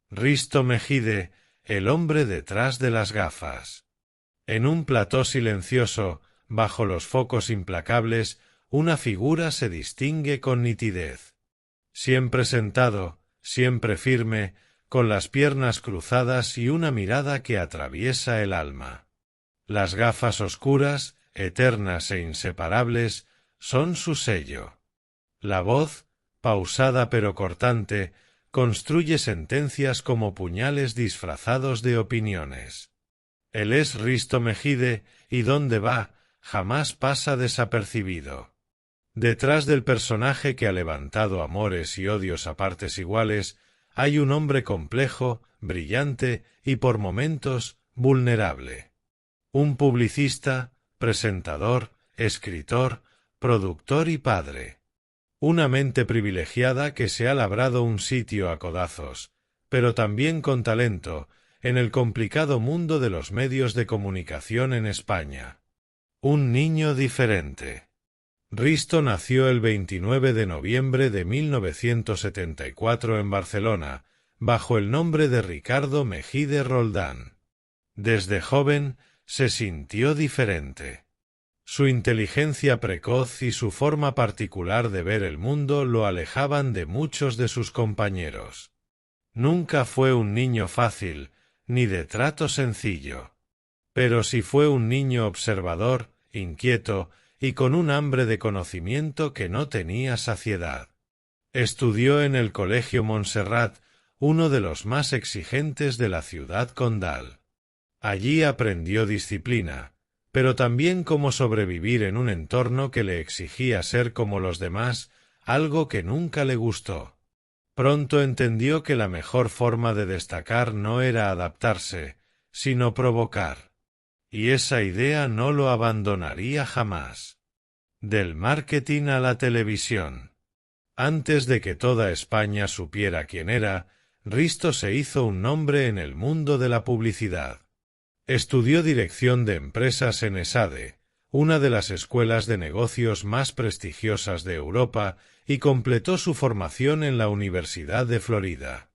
Risto Mejide, el hombre detrás de las gafas. En un plató silencioso, bajo los focos implacables, una figura se distingue con nitidez. Siempre sentado, siempre firme, con las piernas cruzadas y una mirada que atraviesa el alma. Las gafas oscuras, eternas e inseparables, son su sello. La voz, pausada pero cortante, construye sentencias como puñales disfrazados de opiniones. Él es Risto Mejide, y donde va, jamás pasa desapercibido. Detrás del personaje que ha levantado amores y odios a partes iguales, hay un hombre complejo, brillante y por momentos vulnerable. Un publicista, presentador, escritor, productor y padre. Una mente privilegiada que se ha labrado un sitio a codazos, pero también con talento, en el complicado mundo de los medios de comunicación en España. Un niño diferente. Risto nació el 29 de noviembre de 1974 en Barcelona, bajo el nombre de Ricardo Mejide Roldán. Desde joven se sintió diferente. Su inteligencia precoz y su forma particular de ver el mundo lo alejaban de muchos de sus compañeros. Nunca fue un niño fácil, ni de trato sencillo. Pero sí fue un niño observador, inquieto y con un hambre de conocimiento que no tenía saciedad. Estudió en el Colegio Montserrat, uno de los más exigentes de la ciudad condal. Allí aprendió disciplina, pero también cómo sobrevivir en un entorno que le exigía ser como los demás, algo que nunca le gustó. Pronto entendió que la mejor forma de destacar no era adaptarse, sino provocar. Y esa idea no lo abandonaría jamás. Del marketing a la televisión. Antes de que toda España supiera quién era, Risto se hizo un nombre en el mundo de la publicidad. Estudió dirección de empresas en ESADE, una de las escuelas de negocios más prestigiosas de Europa, y completó su formación en la Universidad de Florida.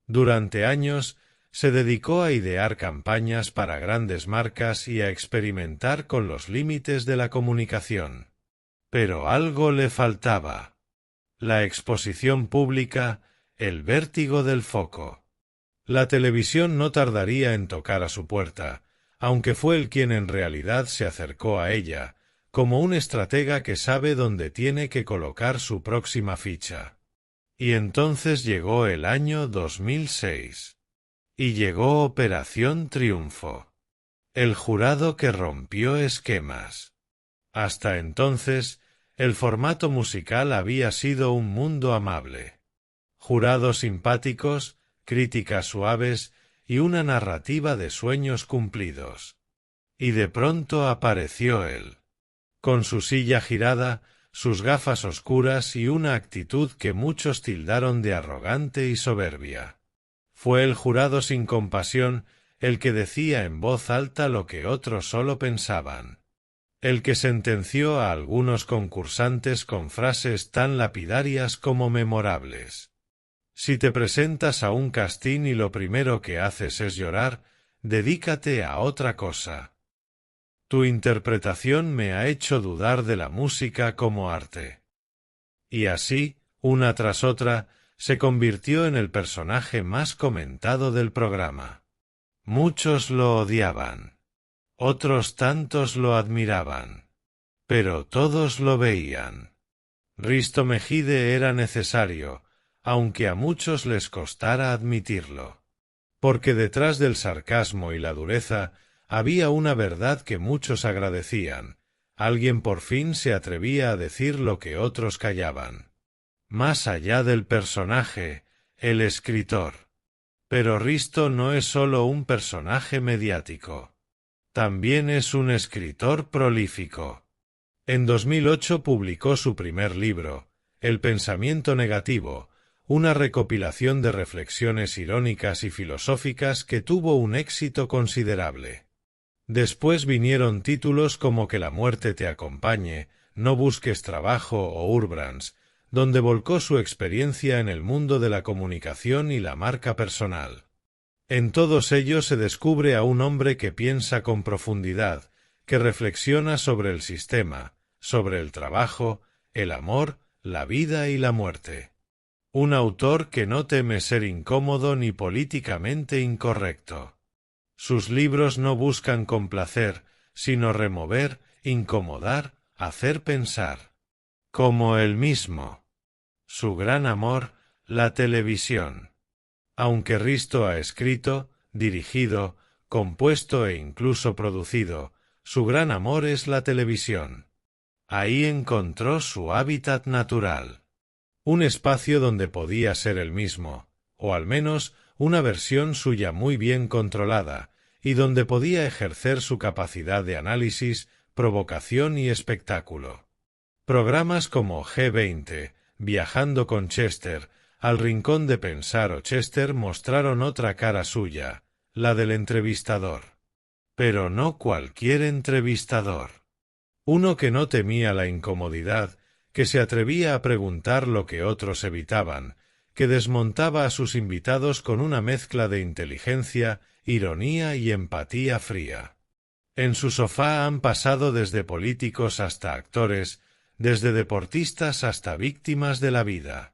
Durante años, se dedicó a idear campañas para grandes marcas y a experimentar con los límites de la comunicación. Pero algo le faltaba. La exposición pública, el vértigo del foco. La televisión no tardaría en tocar a su puerta, aunque fue él quien en realidad se acercó a ella, como un estratega que sabe dónde tiene que colocar su próxima ficha. Y entonces llegó el año 2006. Y llegó Operación Triunfo. El jurado que rompió esquemas. Hasta entonces, el formato musical había sido un mundo amable. Jurados simpáticos, críticas suaves y una narrativa de sueños cumplidos. Y de pronto apareció él. Con su silla girada, sus gafas oscuras y una actitud que muchos tildaron de arrogante y soberbia. Fue el jurado sin compasión el que decía en voz alta lo que otros solo pensaban. El que sentenció a algunos concursantes con frases tan lapidarias como memorables. Si te presentas a un casting y lo primero que haces es llorar, dedícate a otra cosa. Tu interpretación me ha hecho dudar de la música como arte. Y así, una tras otra, se convirtió en el personaje más comentado del programa. Muchos lo odiaban. Otros tantos lo admiraban. Pero todos lo veían. Risto Mejide era necesario, aunque a muchos les costara admitirlo. Porque detrás del sarcasmo y la dureza había una verdad que muchos agradecían. Alguien por fin se atrevía a decir lo que otros callaban. Más allá del personaje, el escritor. Pero Risto no es solo un personaje mediático. También es un escritor prolífico. En 2008 publicó su primer libro, El pensamiento negativo, una recopilación de reflexiones irónicas y filosóficas que tuvo un éxito considerable. Después vinieron títulos como Que la muerte te acompañe, No busques trabajo o Urbrands, donde volcó su experiencia en el mundo de la comunicación y la marca personal. En todos ellos se descubre a un hombre que piensa con profundidad, que reflexiona sobre el sistema, sobre el trabajo, el amor, la vida y la muerte. Un autor que no teme ser incómodo ni políticamente incorrecto. Sus libros no buscan complacer, sino remover, incomodar, hacer pensar. Como él mismo. Su gran amor, la televisión. Aunque Risto ha escrito, dirigido, compuesto e incluso producido, su gran amor es la televisión. Ahí encontró su hábitat natural. Un espacio donde podía ser él mismo, o al menos una versión suya muy bien controlada, y donde podía ejercer su capacidad de análisis, provocación y espectáculo. Programas como G20, Viajando con Chester, Al Rincón de Pensar o Chester mostraron otra cara suya, la del entrevistador. Pero no cualquier entrevistador. Uno que no temía la incomodidad, que se atrevía a preguntar lo que otros evitaban, que desmontaba a sus invitados con una mezcla de inteligencia, ironía y empatía fría. En su sofá han pasado desde políticos hasta actores, desde deportistas hasta víctimas de la vida.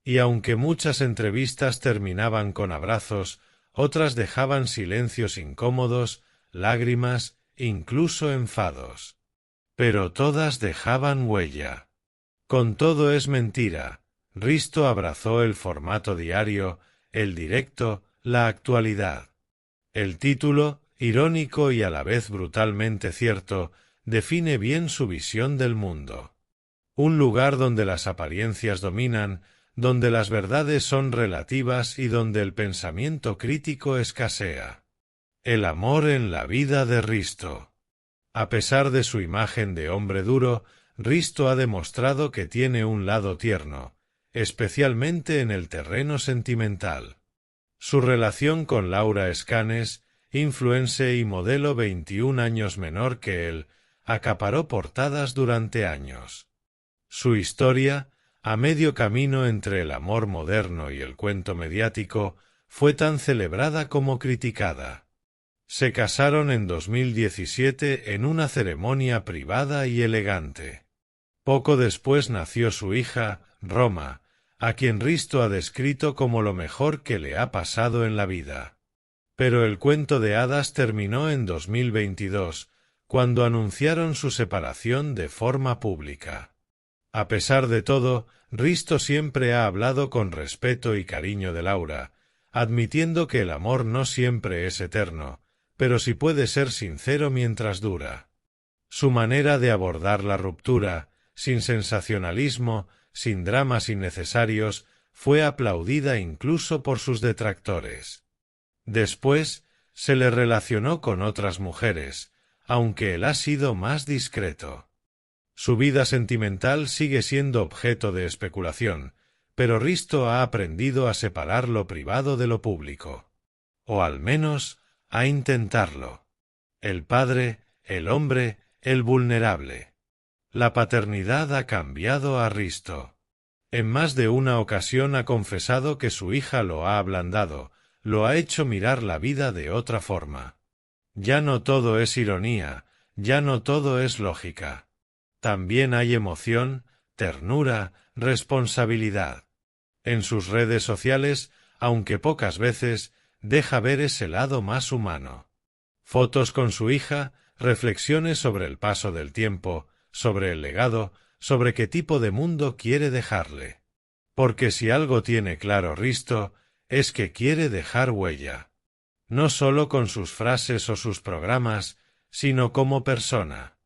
Y aunque muchas entrevistas terminaban con abrazos, otras dejaban silencios incómodos, lágrimas, incluso enfados. Pero todas dejaban huella. Con todo es mentira. Risto abrazó el formato diario, el directo, la actualidad. El título, irónico y a la vez brutalmente cierto, define bien su visión del mundo. Un lugar donde las apariencias dominan, donde las verdades son relativas y donde el pensamiento crítico escasea. El amor en la vida de Risto. A pesar de su imagen de hombre duro, Risto ha demostrado que tiene un lado tierno, especialmente en el terreno sentimental. Su relación con Laura Escanes, influencer y modelo 21 años menor que él, acaparó portadas durante años. Su historia, a medio camino entre el amor moderno y el cuento mediático, fue tan celebrada como criticada. Se casaron en 2017 en una ceremonia privada y elegante. Poco después nació su hija, Roma, a quien Risto ha descrito como lo mejor que le ha pasado en la vida. Pero el cuento de hadas terminó en 2022, cuando anunciaron su separación de forma pública. A pesar de todo, Risto siempre ha hablado con respeto y cariño de Laura, admitiendo que el amor no siempre es eterno, pero sí puede ser sincero mientras dura. Su manera de abordar la ruptura, sin sensacionalismo, sin dramas innecesarios, fue aplaudida incluso por sus detractores. Después, se le relacionó con otras mujeres, aunque él ha sido más discreto. Su vida sentimental sigue siendo objeto de especulación, pero Risto ha aprendido a separar lo privado de lo público. O al menos, a intentarlo. El padre, el hombre, el vulnerable. La paternidad ha cambiado a Risto. En más de una ocasión ha confesado que su hija lo ha ablandado, lo ha hecho mirar la vida de otra forma. Ya no todo es ironía, ya no todo es lógica. También hay emoción, ternura, responsabilidad. En sus redes sociales, aunque pocas veces, deja ver ese lado más humano. Fotos con su hija, reflexiones sobre el paso del tiempo, sobre el legado, sobre qué tipo de mundo quiere dejarle. Porque si algo tiene claro Risto, es que quiere dejar huella. No solo con sus frases o sus programas, sino como persona.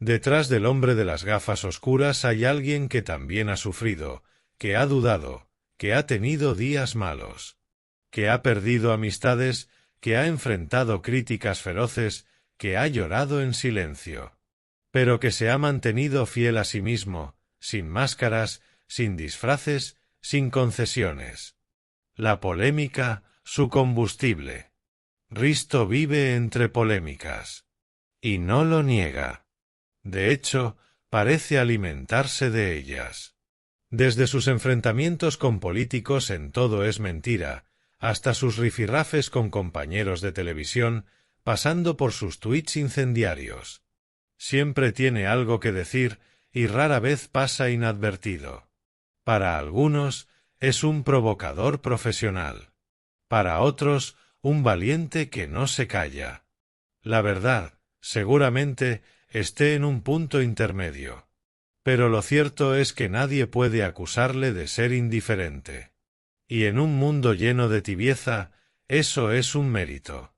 Detrás del hombre de las gafas oscuras hay alguien que también ha sufrido, que ha dudado, que ha tenido días malos, que ha perdido amistades, que ha enfrentado críticas feroces, que ha llorado en silencio, pero que se ha mantenido fiel a sí mismo, sin máscaras, sin disfraces, sin concesiones. La polémica, su combustible. Risto vive entre polémicas. Y no lo niega. De hecho, parece alimentarse de ellas. Desde sus enfrentamientos con políticos en Todo es mentira, hasta sus rifirrafes con compañeros de televisión, pasando por sus tuits incendiarios. Siempre tiene algo que decir y rara vez pasa inadvertido. Para algunos, es un provocador profesional. Para otros, un valiente que no se calla. La verdad, seguramente, esté en un punto intermedio. Pero lo cierto es que nadie puede acusarle de ser indiferente. Y en un mundo lleno de tibieza, eso es un mérito.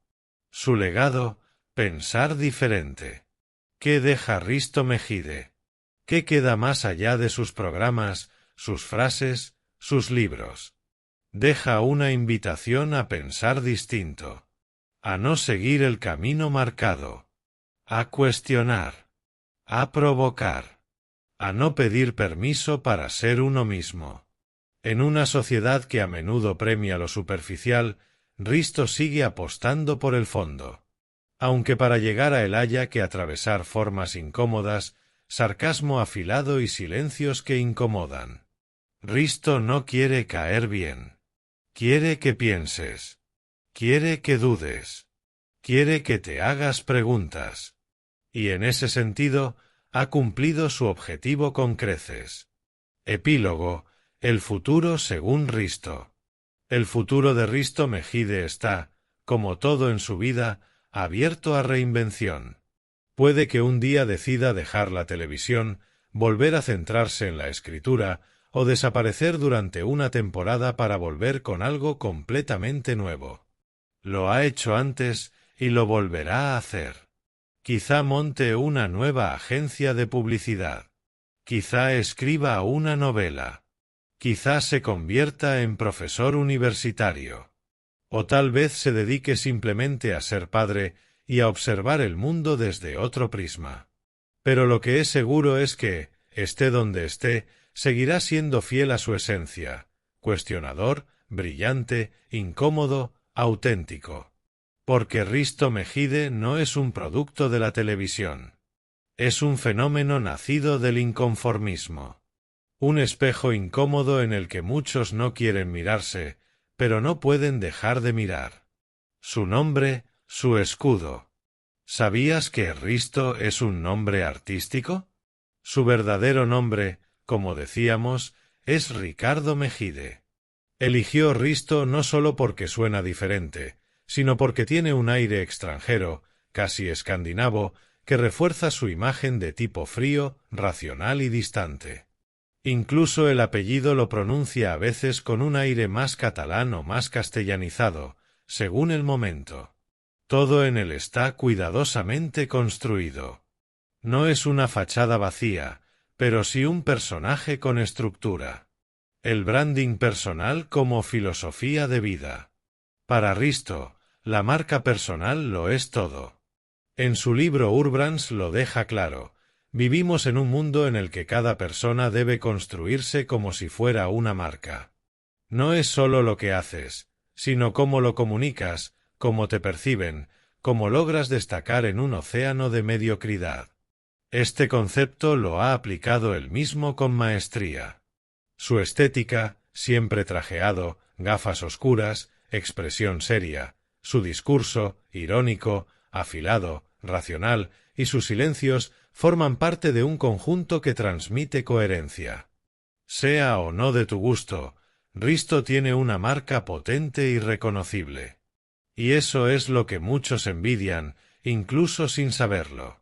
Su legado, pensar diferente. ¿Qué deja Risto Mejide? ¿Qué queda más allá de sus programas, sus frases, sus libros? Deja una invitación a pensar distinto, a no seguir el camino marcado, a cuestionar, a provocar, a no pedir permiso para ser uno mismo. En una sociedad que a menudo premia lo superficial, Risto sigue apostando por el fondo. Aunque para llegar a él haya que atravesar formas incómodas, sarcasmo afilado y silencios que incomodan. Risto no quiere caer bien. Quiere que pienses. Quiere que dudes. Quiere que te hagas preguntas. Y en ese sentido, ha cumplido su objetivo con creces. Epílogo: el futuro según Risto. El futuro de Risto Mejide está, como todo en su vida, abierto a reinvención. Puede que un día decida dejar la televisión, volver a centrarse en la escritura, o desaparecer durante una temporada para volver con algo completamente nuevo. Lo ha hecho antes y lo volverá a hacer. Quizá monte una nueva agencia de publicidad. Quizá escriba una novela. Quizá se convierta en profesor universitario. O tal vez se dedique simplemente a ser padre y a observar el mundo desde otro prisma. Pero lo que es seguro es que, esté donde esté, seguirá siendo fiel a su esencia, cuestionador, brillante, incómodo, auténtico. Porque Risto Mejide no es un producto de la televisión. Es un fenómeno nacido del inconformismo. Un espejo incómodo en el que muchos no quieren mirarse, pero no pueden dejar de mirar. Su nombre, su escudo. ¿Sabías que Risto es un nombre artístico? Su verdadero nombre, como decíamos, es Ricardo Mejide. Eligió Risto no solo porque suena diferente, sino porque tiene un aire extranjero, casi escandinavo, que refuerza su imagen de tipo frío, racional y distante. Incluso el apellido lo pronuncia a veces con un aire más catalán o más castellanizado, según el momento. Todo en él está cuidadosamente construido. No es una fachada vacía, pero sí un personaje con estructura. El branding personal como filosofía de vida. Para Risto, la marca personal lo es todo. En su libro Urbrands lo deja claro: vivimos en un mundo en el que cada persona debe construirse como si fuera una marca. No es solo lo que haces, sino cómo lo comunicas, cómo te perciben, cómo logras destacar en un océano de mediocridad. Este concepto lo ha aplicado él mismo con maestría. Su estética, siempre trajeado, gafas oscuras, expresión seria, su discurso, irónico, afilado, racional, y sus silencios forman parte de un conjunto que transmite coherencia. Sea o no de tu gusto, Risto tiene una marca potente y reconocible. Y eso es lo que muchos envidian, incluso sin saberlo.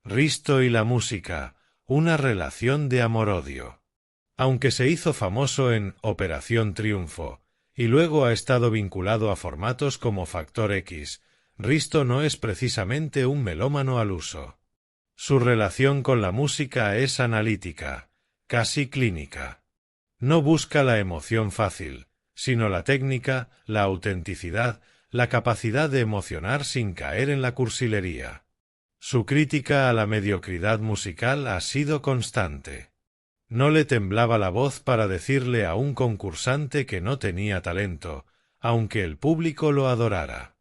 Risto y la música, una relación de amor-odio. Aunque se hizo famoso en Operación Triunfo, y luego ha estado vinculado a formatos como Factor X, Risto no es precisamente un melómano al uso. Su relación con la música es analítica, casi clínica. No busca la emoción fácil, sino la técnica, la autenticidad, la capacidad de emocionar sin caer en la cursilería. Su crítica a la mediocridad musical ha sido constante. No le temblaba la voz para decirle a un concursante que no tenía talento, aunque el público lo adorara.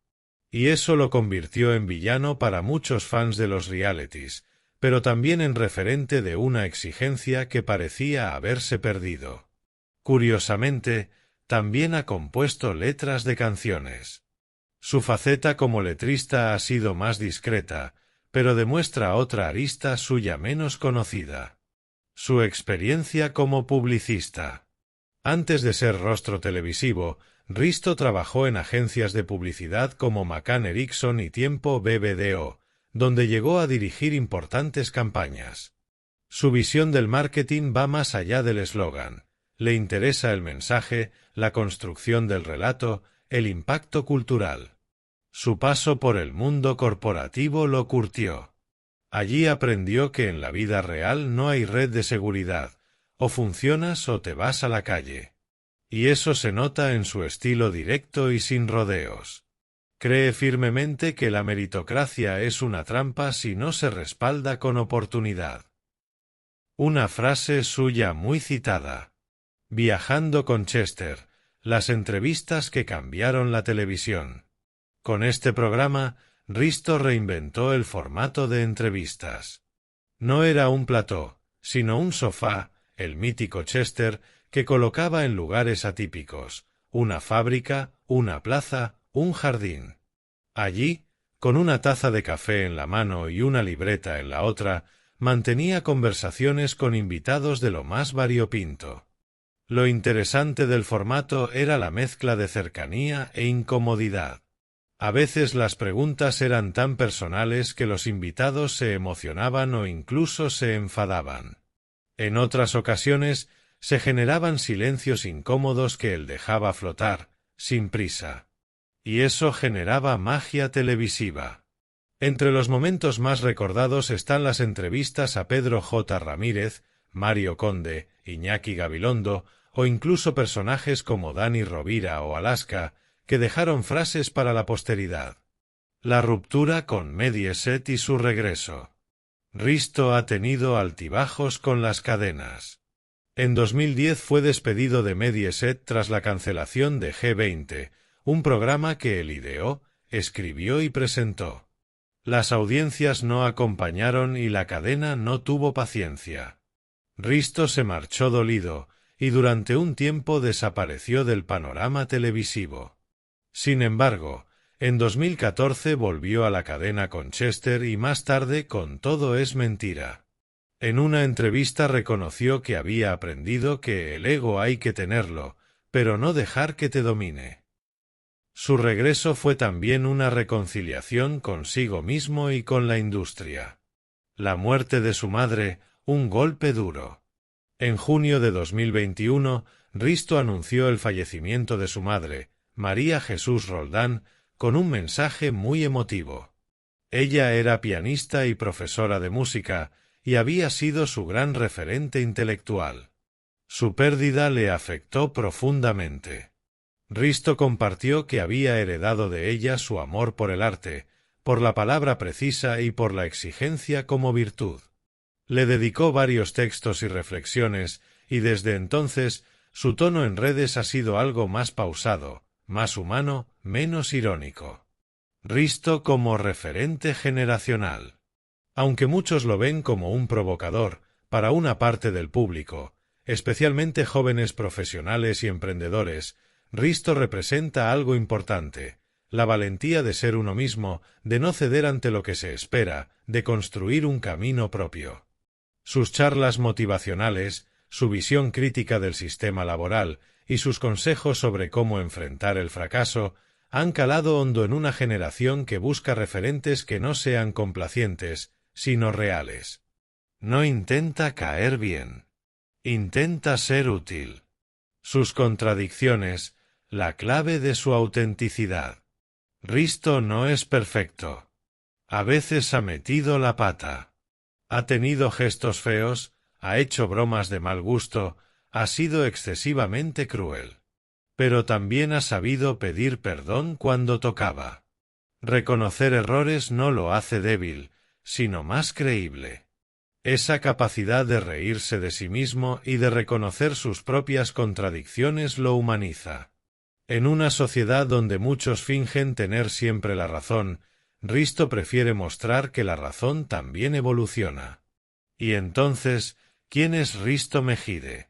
Y eso lo convirtió en villano para muchos fans de los realities, pero también en referente de una exigencia que parecía haberse perdido. Curiosamente, también ha compuesto letras de canciones. Su faceta como letrista ha sido más discreta, pero demuestra otra arista suya menos conocida: su experiencia como publicista. Antes de ser rostro televisivo, Risto trabajó en agencias de publicidad como McCann Erickson y Tiempo BBDO, donde llegó a dirigir importantes campañas. Su visión del marketing va más allá del eslogan. Le interesa el mensaje, la construcción del relato, el impacto cultural. Su paso por el mundo corporativo lo curtió. Allí aprendió que en la vida real no hay red de seguridad, o funcionas o te vas a la calle. Y eso se nota en su estilo directo y sin rodeos. Cree firmemente que la meritocracia es una trampa si no se respalda con oportunidad. Una frase suya muy citada. Viajando con Chester, las entrevistas que cambiaron la televisión. Con este programa, Risto reinventó el formato de entrevistas. No era un plató, sino un sofá, el mítico Chester, que colocaba en lugares atípicos, una fábrica, una plaza, un jardín. Allí, con una taza de café en la mano y una libreta en la otra, mantenía conversaciones con invitados de lo más variopinto. Lo interesante del formato era la mezcla de cercanía e incomodidad. A veces las preguntas eran tan personales que los invitados se emocionaban o incluso se enfadaban. En otras ocasiones se generaban silencios incómodos que él dejaba flotar, sin prisa. Y eso generaba magia televisiva. Entre los momentos más recordados están las entrevistas a Pedro J. Ramírez, Mario Conde, Iñaki Gabilondo, o incluso personajes como Dani Rovira o Alaska, que dejaron frases para la posteridad. La ruptura con Mediaset y su regreso. Risto ha tenido altibajos con las cadenas. En 2010 fue despedido de Mediaset tras la cancelación de G20, un programa que él ideó, escribió y presentó. Las audiencias no acompañaron y la cadena no tuvo paciencia. Risto se marchó dolido, y durante un tiempo desapareció del panorama televisivo. Sin embargo, en 2014 volvió a la cadena con Chester y más tarde con Todo es mentira. En una entrevista reconoció que había aprendido que el ego hay que tenerlo, pero no dejar que te domine. Su regreso fue también una reconciliación consigo mismo y con la industria. La muerte de su madre, un golpe duro. En junio de 2021, Risto anunció el fallecimiento de su madre, María Jesús Roldán, con un mensaje muy emotivo. Ella era pianista y profesora de música, y había sido su gran referente intelectual. Su pérdida le afectó profundamente. Risto compartió que había heredado de ella su amor por el arte, por la palabra precisa y por la exigencia como virtud. Le dedicó varios textos y reflexiones, y desde entonces su tono en redes ha sido algo más pausado, más humano, menos irónico. Risto como referente generacional. Aunque muchos lo ven como un provocador, para una parte del público, especialmente jóvenes profesionales y emprendedores, Risto representa algo importante: la valentía de ser uno mismo, de no ceder ante lo que se espera, de construir un camino propio. Sus charlas motivacionales, su visión crítica del sistema laboral y sus consejos sobre cómo enfrentar el fracaso han calado hondo en una generación que busca referentes que no sean complacientes, sino reales. No intenta caer bien. Intenta ser útil. Sus contradicciones, la clave de su autenticidad. Risto no es perfecto. A veces ha metido la pata. Ha tenido gestos feos, ha hecho bromas de mal gusto, ha sido excesivamente cruel. Pero también ha sabido pedir perdón cuando tocaba. Reconocer errores no lo hace débil, sino más creíble. Esa capacidad de reírse de sí mismo y de reconocer sus propias contradicciones lo humaniza. En una sociedad donde muchos fingen tener siempre la razón, Risto prefiere mostrar que la razón también evoluciona. Y entonces, ¿quién es Risto Mejide?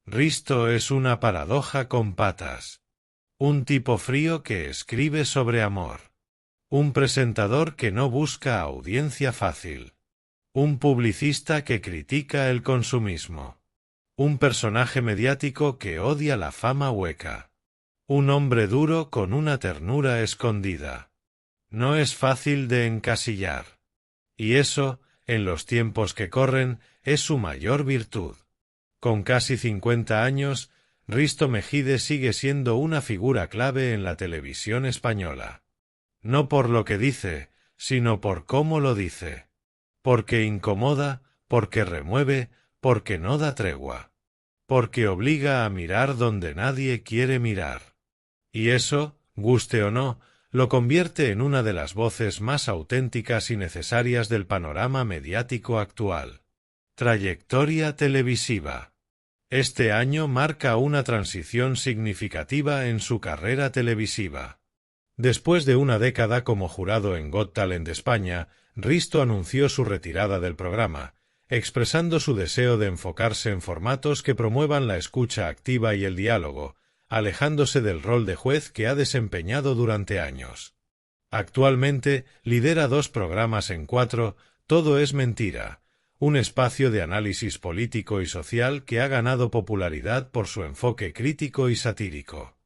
Risto es una paradoja con patas. Un tipo frío que escribe sobre amor. Un presentador que no busca audiencia fácil. Un publicista que critica el consumismo. Un personaje mediático que odia la fama hueca. Un hombre duro con una ternura escondida. No es fácil de encasillar. Y eso, en los tiempos que corren, es su mayor virtud. Con casi 50 años, Risto Mejide sigue siendo una figura clave en la televisión española. No por lo que dice, sino por cómo lo dice. Porque incomoda, porque remueve, porque no da tregua. Porque obliga a mirar donde nadie quiere mirar. Y eso, guste o no, lo convierte en una de las voces más auténticas y necesarias del panorama mediático actual. Trayectoria televisiva. Este año marca una transición significativa en su carrera televisiva. Después de una década como jurado en Got Talent España, Risto anunció su retirada del programa, expresando su deseo de enfocarse en formatos que promuevan la escucha activa y el diálogo, alejándose del rol de juez que ha desempeñado durante años. Actualmente lidera 2 programas en 4, Todo es mentira, un espacio de análisis político y social que ha ganado popularidad por su enfoque crítico y satírico.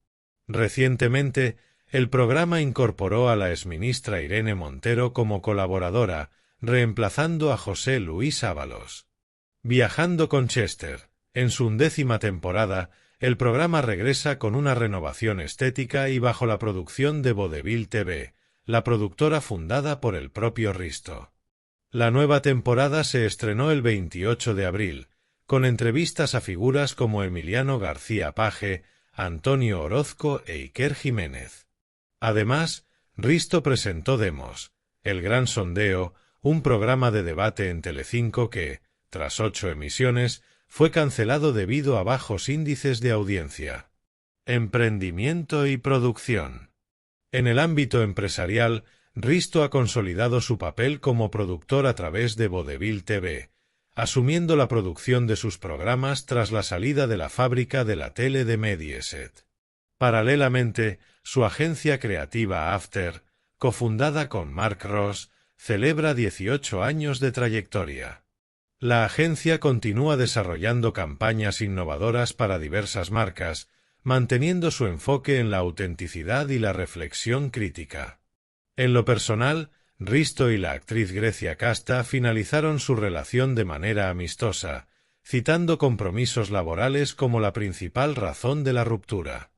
Recientemente, el programa incorporó a la exministra Irene Montero como colaboradora, reemplazando a José Luis Ábalos. Viajando con Chester. En su 11ª temporada, el programa regresa con una renovación estética y bajo la producción de Vodevil TV, la productora fundada por el propio Risto. La nueva temporada se estrenó el 28 de abril, con entrevistas a figuras como Emiliano García Paje, Antonio Orozco e Iker Jiménez. Además, Risto presentó Demos, El Gran Sondeo, un programa de debate en Telecinco que, tras 8 emisiones, fue cancelado debido a bajos índices de audiencia. Emprendimiento y producción. En el ámbito empresarial, Risto ha consolidado su papel como productor a través de Vodevil TV, asumiendo la producción de sus programas tras la salida de la fábrica de la tele de Mediaset. Paralelamente, su agencia creativa After, cofundada con Mark Ross, celebra 18 años de trayectoria. La agencia continúa desarrollando campañas innovadoras para diversas marcas, manteniendo su enfoque en la autenticidad y la reflexión crítica. En lo personal, Risto y la actriz Grecia Casta finalizaron su relación de manera amistosa, citando compromisos laborales como la principal razón de la ruptura.